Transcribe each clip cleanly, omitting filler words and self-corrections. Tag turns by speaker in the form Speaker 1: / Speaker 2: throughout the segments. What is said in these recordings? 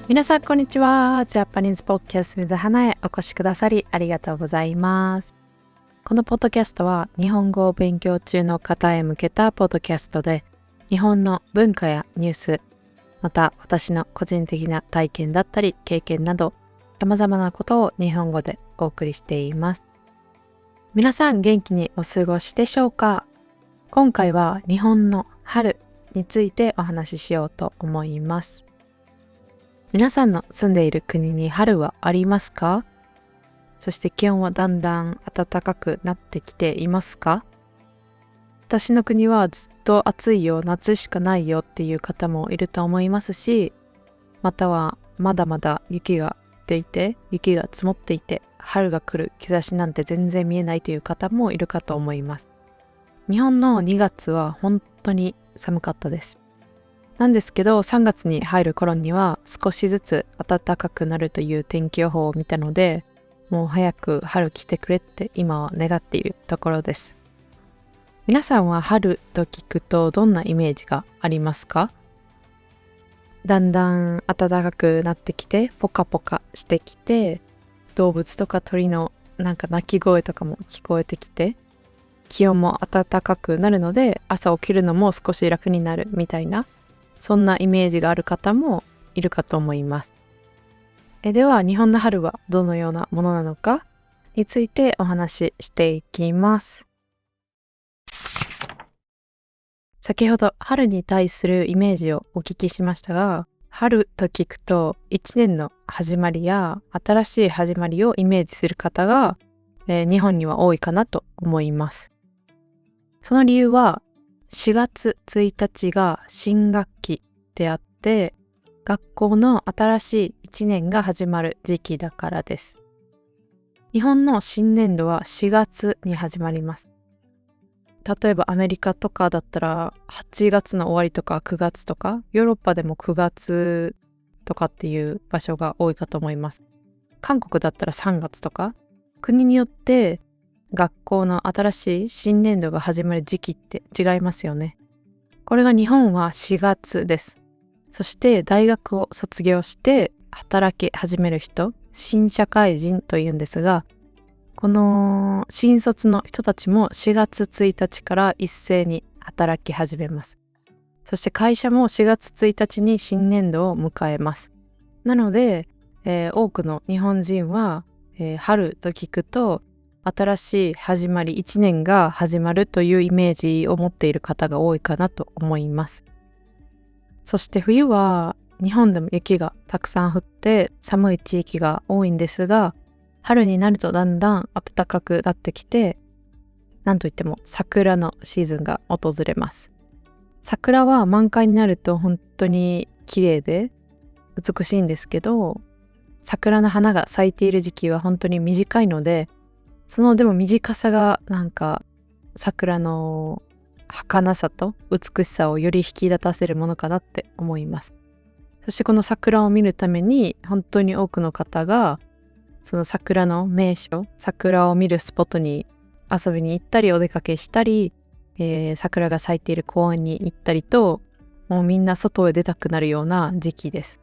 Speaker 1: 皆さんこんにちは。ジャパニーズポッドキャスト with 花へお越しくださりありがとうございます。このポッドキャストは日本語を勉強中の方へ向けたポッドキャストで、日本の文化やニュース、また私の個人的な体験だったり経験など様々なことを日本語でお送りしています。皆さん元気にお過ごしでしょうか？今回は日本の春についてお話ししようと思います。皆さんの住んでいる国に春はありますか？そして気温はだんだん暖かくなってきていますか？私の国はずっと暑いよ、夏しかないよっていう方もいると思いますし、またはまだまだ雪が降っていて、雪が積もっていて、春が来る兆しなんて全然見えないという方もいるかと思います。日本の2月は本当に寒かったです。なんですけど3月に入る頃には少しずつ暖かくなるという天気予報を見たので、もう早く春来てくれって今は願っているところです。皆さんは春と聞くとどんなイメージがありますか？だんだん暖かくなってきてポカポカしてきて、動物とか鳥の鳴き声とかも聞こえてきて、気温も暖かくなるので朝起きるのも少し楽になるみたいな、そんなイメージがある方もいるかと思います。では日本の春はどのようなものなのかについてお話ししていきます。先ほど春に対するイメージをお聞きしましたが、春と聞くと一年の始まりや新しい始まりをイメージする方が、日本には多いかなと思います。その理由は4月1日が新学期であって、学校の新しい1年が始まる時期だからです。日本の新年度は4月に始まります。例えばアメリカとかだったら8月の終わりとか9月とか、ヨーロッパでも9月とかっていう場所が多いかと思います。韓国だったら3月とか、国によって学校の新しい新年度が始まる時期って違いますよね。これが日本は4月です。そして大学を卒業して働き始める人、新社会人というんですが、この新卒の人たちも4月1日から一斉に働き始めます。そして会社も4月1日に新年度を迎えます。なので、多くの日本人は、春と聞くと新しい始まり、1年が始まるというイメージを持っている方が多いかなと思います。そして冬は日本でも雪がたくさん降って寒い地域が多いんですが、春になるとだんだん暖かくなってきて、なんといっても桜のシーズンが訪れます。桜は満開になると本当に綺麗で美しいんですけど、桜の花が咲いている時期は本当に短いので、でも短さが桜の儚さと美しさをより引き立たせるものかなって思います。そしてこの桜を見るために本当に多くの方がその桜の名所、桜を見るスポットに遊びに行ったりお出かけしたり、桜が咲いている公園に行ったりと、もうみんな外へ出たくなるような時期です。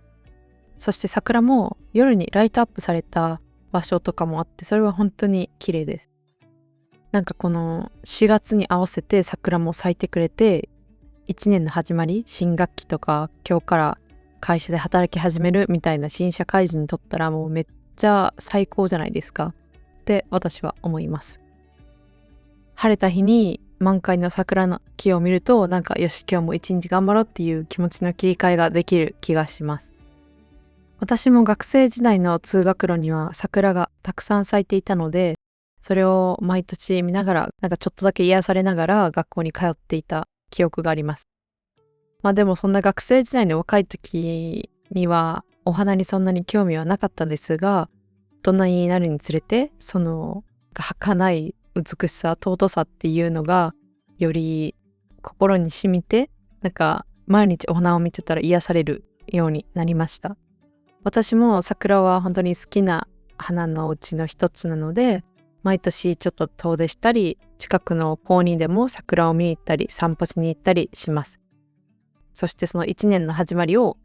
Speaker 1: そして桜も夜にライトアップされた場所とかもあって、それは本当に綺麗です。この4月に合わせて桜も咲いてくれて、1年の始まり、新学期とか今日から会社で働き始めるみたいな新社会人にとったらもうめっちゃ最高じゃないですかって私は思います。晴れた日に満開の桜の木を見ると、よし今日も一日頑張ろうっていう気持ちの切り替えができる気がします。私も学生時代の通学路には桜がたくさん咲いていたので、それを毎年見ながらちょっとだけ癒されながら学校に通っていた記憶があります。でもそんな学生時代の若い時にはお花にそんなに興味はなかったんですが、大人になるにつれてその儚い美しさ、尊さっていうのがより心に染みて、毎日お花を見てたら癒されるようになりました。私も桜は本当に好きな花のうちの一つなので、毎年ちょっと遠出したり、近くの公園でも桜を見に行ったり散歩しに行ったりします。そしてその1年の始まりを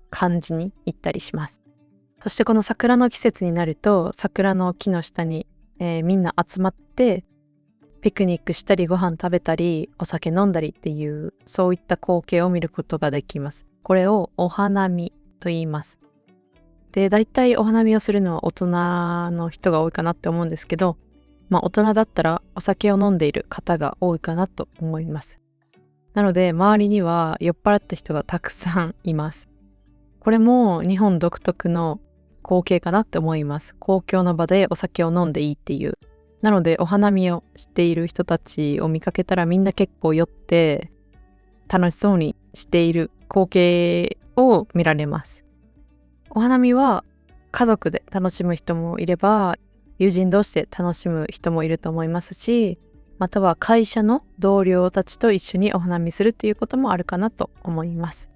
Speaker 1: 感じに行ったりします。そしてこの桜の季節になると桜の木の下に、みんな集まってピクニックしたりご飯食べたりお酒飲んだりっていうそういった光景を見ることができます。これをお花見と言います。で、大体お花見をするのは大人の人が多いかなって思うんですけど、大人だったらお酒を飲んでいる方が多いかなと思います。なので周りには酔っ払った人がたくさんいます。これも日本独特の光景かなって思います。公共の場でお酒を飲んでいいっていう。なのでお花見をしている人たちを見かけたらみんな結構酔って楽しそうにしている光景を見られます。お花見は家族で楽しむ人もいれば友人同士で楽しむ人もいると思いますし、または会社の同僚たちと一緒にお花見するっていうこともあるかなと思います。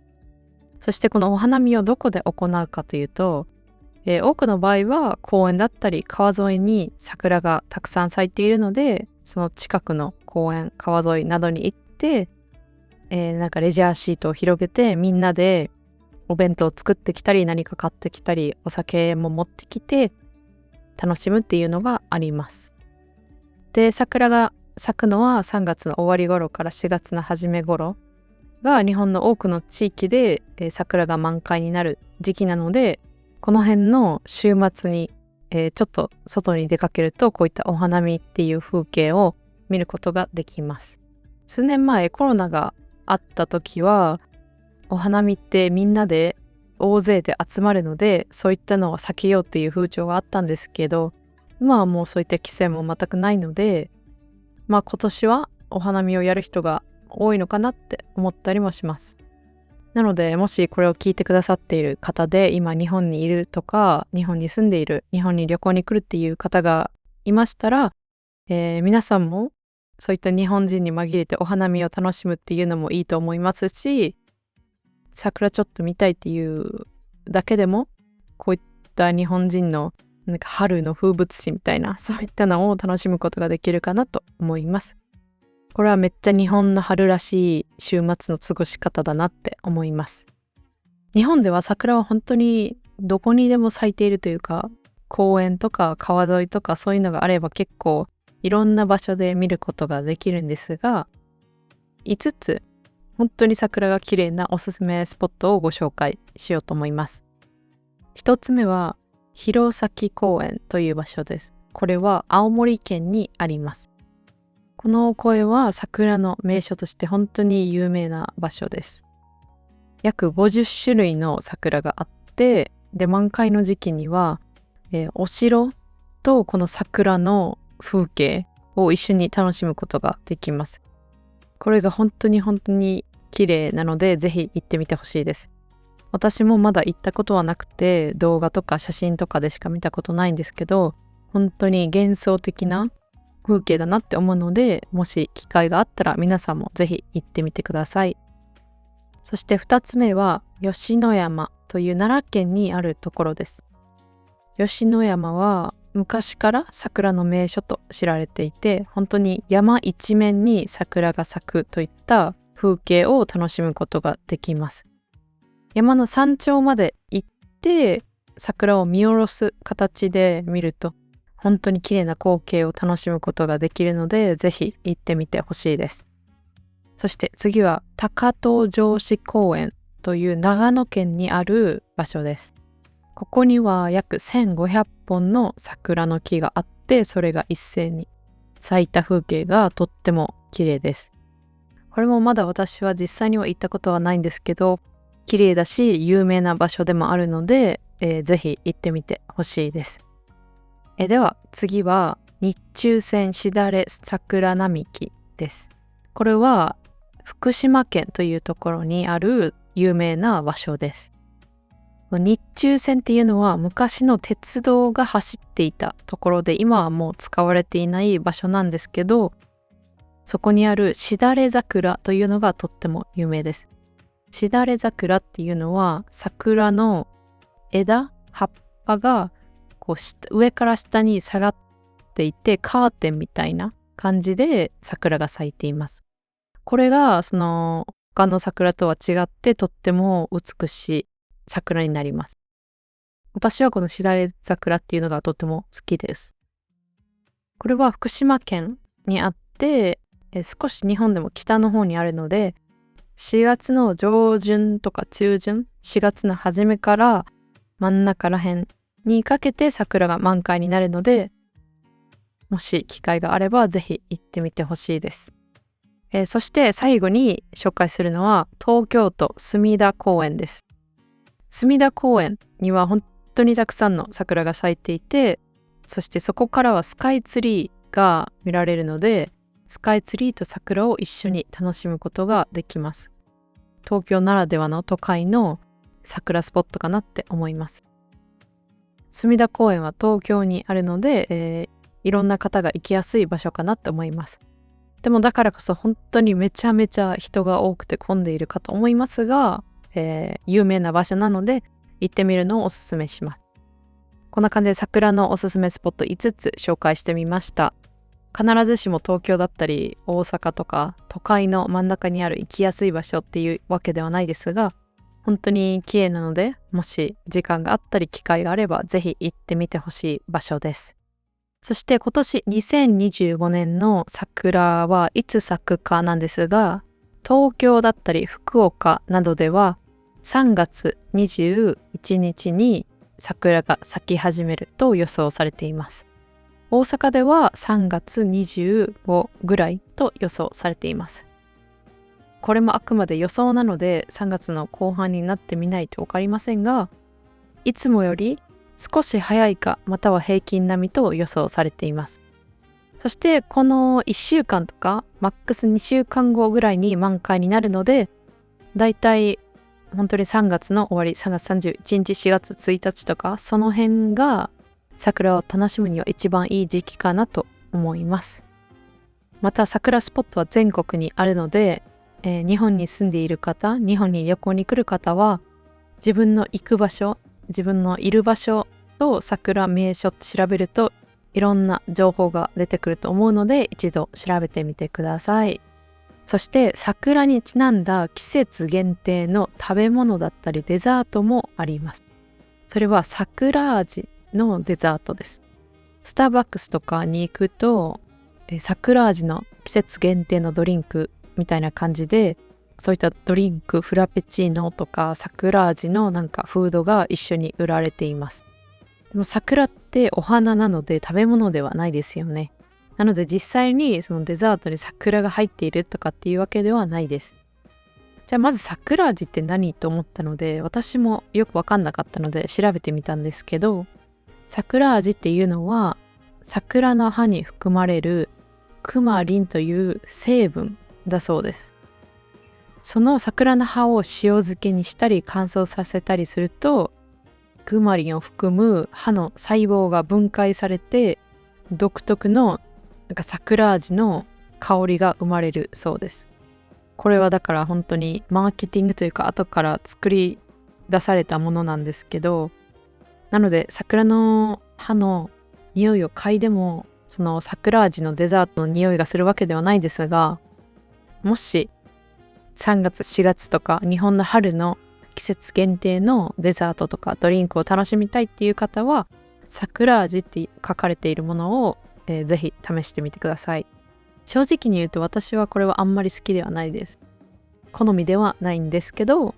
Speaker 1: そしてこのお花見をどこで行うかというと、多くの場合は公園だったり川沿いに桜がたくさん咲いているので、その近くの公園、川沿いなどに行って、なんかレジャーシートを広げてみんなでお弁当を作ってきたり何か買ってきたりお酒も持ってきて楽しむっていうのがあります。で、桜が咲くのは3月の終わり頃から4月の初め頃が日本の多くの地域で、桜が満開になる時期なので、この辺の週末に、ちょっと外に出かけるとこういったお花見っていう風景を見ることができます。数年前コロナがあった時はお花見ってみんなで大勢で集まるのでそういったのを避けようっていう風潮があったんですけど、今はもうそういった規制も全くないので、今年はお花見をやる人が多いのかなって思ったりもします。なのでもしこれを聞いてくださっている方で今日本にいるとか日本に住んでいる、日本に旅行に来るっていう方がいましたら、皆さんもそういった日本人に紛れてお花見を楽しむっていうのもいいと思いますし、桜ちょっと見たいっていうだけでもこういった日本人のなんか春の風物詩みたいなそういったのを楽しむことができるかなと思います。これはめっちゃ日本の春らしい週末の過ごし方だなって思います。日本では桜は本当にどこにでも咲いているというか、公園とか川沿いとかそういうのがあれば結構いろんな場所で見ることができるんですが、5つ本当に桜が綺麗なおすすめスポットをご紹介しようと思います。1つ目は弘前公園という場所です。これは青森県にあります。この公園は桜の名所として本当に有名な場所です。約50種類の桜があって、で満開の時期には、お城とこの桜の風景を一緒に楽しむことができます。これが本当に綺麗なのでぜひ行ってみてほしいです。私もまだ行ったことはなくて動画とか写真とかでしか見たことないんですけど、本当に幻想的な風景だなって思うので、もし機会があったら皆さんもぜひ行ってみてください。そして2つ目は吉野山という奈良県にあるところです。吉野山は昔から桜の名所と知られていて、本当に山一面に桜が咲くといった風景を楽しむことができます。山の山頂まで行って桜を見下ろす形で見ると本当に綺麗な光景を楽しむことができるので、ぜひ行ってみてほしいです。そして次は高遠城址公園という長野県にある場所です。ここには約1500本の桜の木があって、それが一斉に咲いた風景がとっても綺麗です。これもまだ私は実際には行ったことはないんですけど、綺麗だし有名な場所でもあるので、ぜひ行ってみてほしいです。では次は日中線しだれ桜並木です。これは福島県というところにある有名な場所です。日中線っていうのは昔の鉄道が走っていたところで、今はもう使われていない場所なんですけど、そこにあるしだれ桜というのがとっても有名です。しだれ桜っていうのは桜の枝、葉っぱがこう上から下に下がっていてカーテンみたいな感じで桜が咲いています。これがその他の桜とは違ってとっても美しい桜になります。私はこのしだれ桜っていうのがとても好きです。これは福島県にあって、少し日本でも北の方にあるので、4月の上旬とか中旬、4月の初めから真ん中ら辺にかけて桜が満開になるので、もし機会があればぜひ行ってみてほしいです。そして最後に紹介するのは東京都隅田公園です。隅田公園には本当にたくさんの桜が咲いていて、そしてそこからはスカイツリーが見られるので、スカイツリーと桜を一緒に楽しむことができます。東京ならではの都会の桜スポットかなって思います。隅田公園は東京にあるので、いろんな方が行きやすい場所かなって思います。でもだからこそ本当にめちゃめちゃ人が多くて混んでいるかと思いますが、有名な場所なので行ってみるのをおすすめします。こんな感じで桜のおすすめスポット5つ紹介してみました。必ずしも東京だったり大阪とか都会の真ん中にある行きやすい場所っていうわけではないですが、本当に綺麗なので、もし時間があったり機会があればぜひ行ってみてほしい場所です。そして今年2025年の桜はいつ咲くかなんですが、東京だったり福岡などでは3月21日に桜が咲き始めると予想されています。大阪では3月25ぐらいと予想されています。これもあくまで予想なので3月の後半になってみないと分かりませんが、いつもより少し早いかまたは平均並みと予想されています。そしてこの1週間とかマックス2週間後ぐらいに満開になるので、だいたい本当に3月の終わり、3月31日、4月1日とかその辺が桜を楽しむには一番いい時期かなと思います。また桜スポットは全国にあるので、日本に住んでいる方、日本に旅行に来る方は自分の行く場所、自分のいる場所と桜名所って調べるといろんな情報が出てくると思うので一度調べてみてください。そして桜にちなんだ季節限定の食べ物だったりデザートもあります。それは桜味のデザートです。スターバックスとかに行くと桜味の季節限定のドリンクみたいな感じで、そういったドリンク、フラペチーノとか桜味のなんかフードが一緒に売られています。でも桜ってお花なので食べ物ではないですよね。なので実際にそのデザートに桜が入っているとかっていうわけではないです。じゃあまず桜味って何と思ったので、私もよくわかんなかったので調べてみたんですけど、桜味っていうのは桜の葉に含まれるクマリンという成分だそうです。その桜の葉を塩漬けにしたり乾燥させたりすると、クマリンを含む葉の細胞が分解されて独特のなんか桜味の香りが生まれるそうです。これはだから本当にマーケティングというか後から作り出されたものなんですけど、なので桜の葉の匂いを嗅いでもその桜味のデザートの匂いがするわけではないですが、もし3月4月とか日本の春の季節限定のデザートとかドリンクを楽しみたいっていう方は桜味って書かれているものを、ぜひ試してみてください。正直に言うと私はこれはあんまり好きではないです。好みではないんですけど、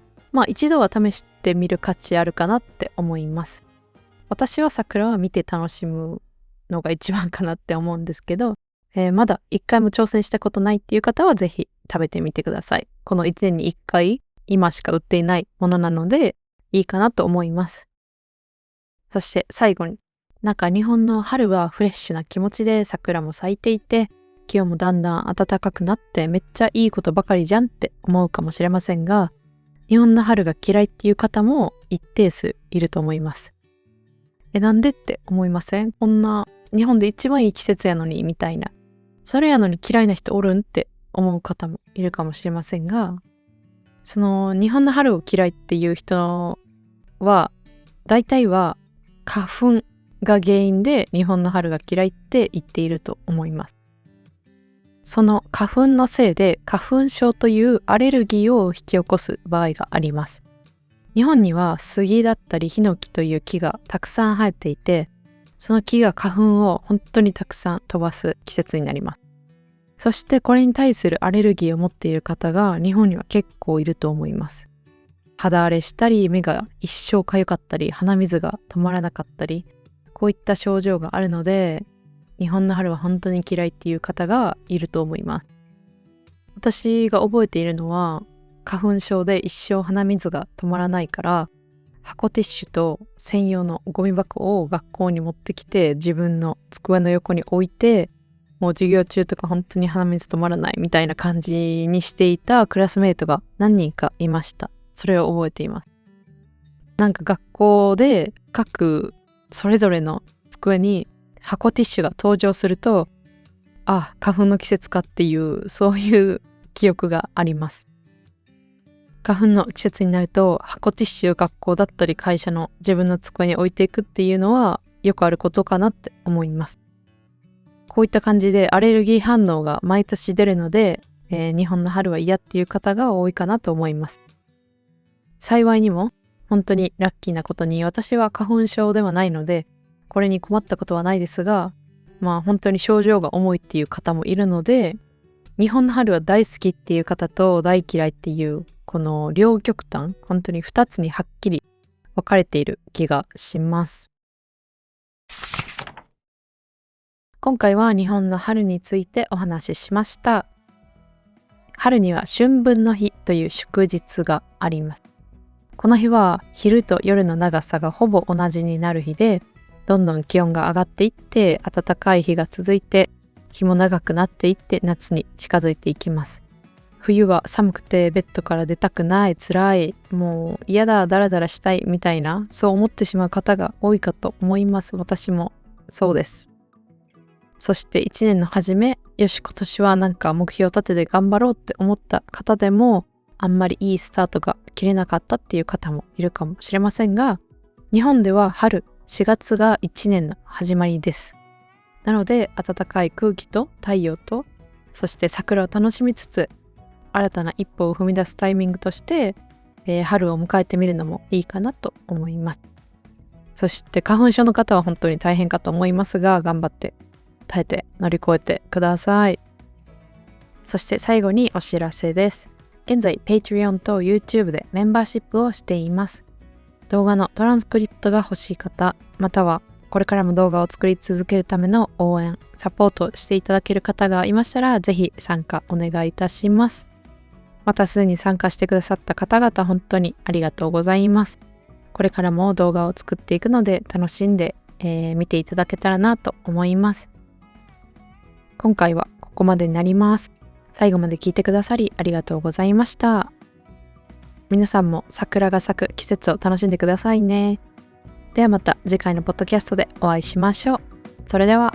Speaker 1: 一度は試してみる価値あるかなって思います。私は桜は見て楽しむのが一番かなって思うんですけど、まだ一回も挑戦したことないっていう方はぜひ食べてみてください。この1年に1回今しか売っていないものなのでいいかなと思います。そして最後に、なんか日本の春はフレッシュな気持ちで桜も咲いていて、気温もだんだん暖かくなってめっちゃいいことばかりじゃんって思うかもしれませんが、日本の春が嫌いっていう方も一定数いると思います。なんでって思いません？こんな日本で一番いい季節やのにみたいな。それやのに嫌いな人おるんって思う方もいるかもしれませんが、その日本の春を嫌いっていう人は大体は花粉が原因で日本の春が嫌いって言っていると思います。その花粉のせいで花粉症というアレルギーを引き起こす場合があります。日本には杉だったりヒノキという木がたくさん生えていて、その木が花粉を本当にたくさん飛ばす季節になります。そしてこれに対するアレルギーを持っている方が日本には結構いると思います。肌荒れしたり、目が一生痒かったり、鼻水が止まらなかったり、こういった症状があるので、日本の春は本当に嫌いっていう方がいると思います。私が覚えているのは、花粉症で一生鼻水が止まらないから、箱ティッシュと専用のゴミ箱を学校に持ってきて、自分の机の横に置いて、もう授業中とか本当に鼻水止まらないみたいな感じにしていたクラスメートが何人かいました。それを覚えています。なんか学校で各それぞれの机に箱ティッシュが登場すると、あ、花粉の季節かっていう、そういう記憶があります。花粉の季節になると箱ティッシュを学校だったり会社の自分の机に置いていくっていうのはよくあることかなって思います。こういった感じでアレルギー反応が毎年出るので、日本の春は嫌っていう方が多いかなと思います。幸いにも本当にラッキーなことに私は花粉症ではないのでこれに困ったことはないですが、本当に症状が重いっていう方もいるので、日本の春は大好きっていう方と大嫌いっていうこの両極端、本当に2つにはっきり分かれている気がします。今回は日本の春についてお話ししました。春には春分の日という祝日があります。この日は昼と夜の長さがほぼ同じになる日で、どんどん気温が上がっていって暖かい日が続いて、日も長くなっていって夏に近づいていきます。冬は寒くてベッドから出たくない、辛い、もう嫌だ、ダラダラしたいみたいな、そう思ってしまう方が多いかと思います。私もそうです。そして1年の初め、よし今年はなんか目標を立てて頑張ろうって思った方でも、あんまりいいスタートが切れなかったっていう方もいるかもしれませんが、日本では春4月が1年の始まりです。なので暖かい空気と太陽と、そして桜を楽しみつつ新たな一歩を踏み出すタイミングとして、春を迎えてみるのもいいかなと思います。そして花粉症の方は本当に大変かと思いますが、頑張って耐えて乗り越えてください。そして最後にお知らせです。現在 Patreon と YouTube でメンバーシップをしています。動画のトランスクリプトが欲しい方、またはこれからも動画を作り続けるための応援、サポートしていただける方がいましたら、ぜひ参加お願いいたします。またすでに参加してくださった方々、本当にありがとうございます。これからも動画を作っていくので、楽しんで、見ていただけたらなと思います。今回はここまでになります。最後まで聞いてくださりありがとうございました。皆さんも桜が咲く季節を楽しんでくださいね。ではまた次回のポッドキャストでお会いしましょう。それでは。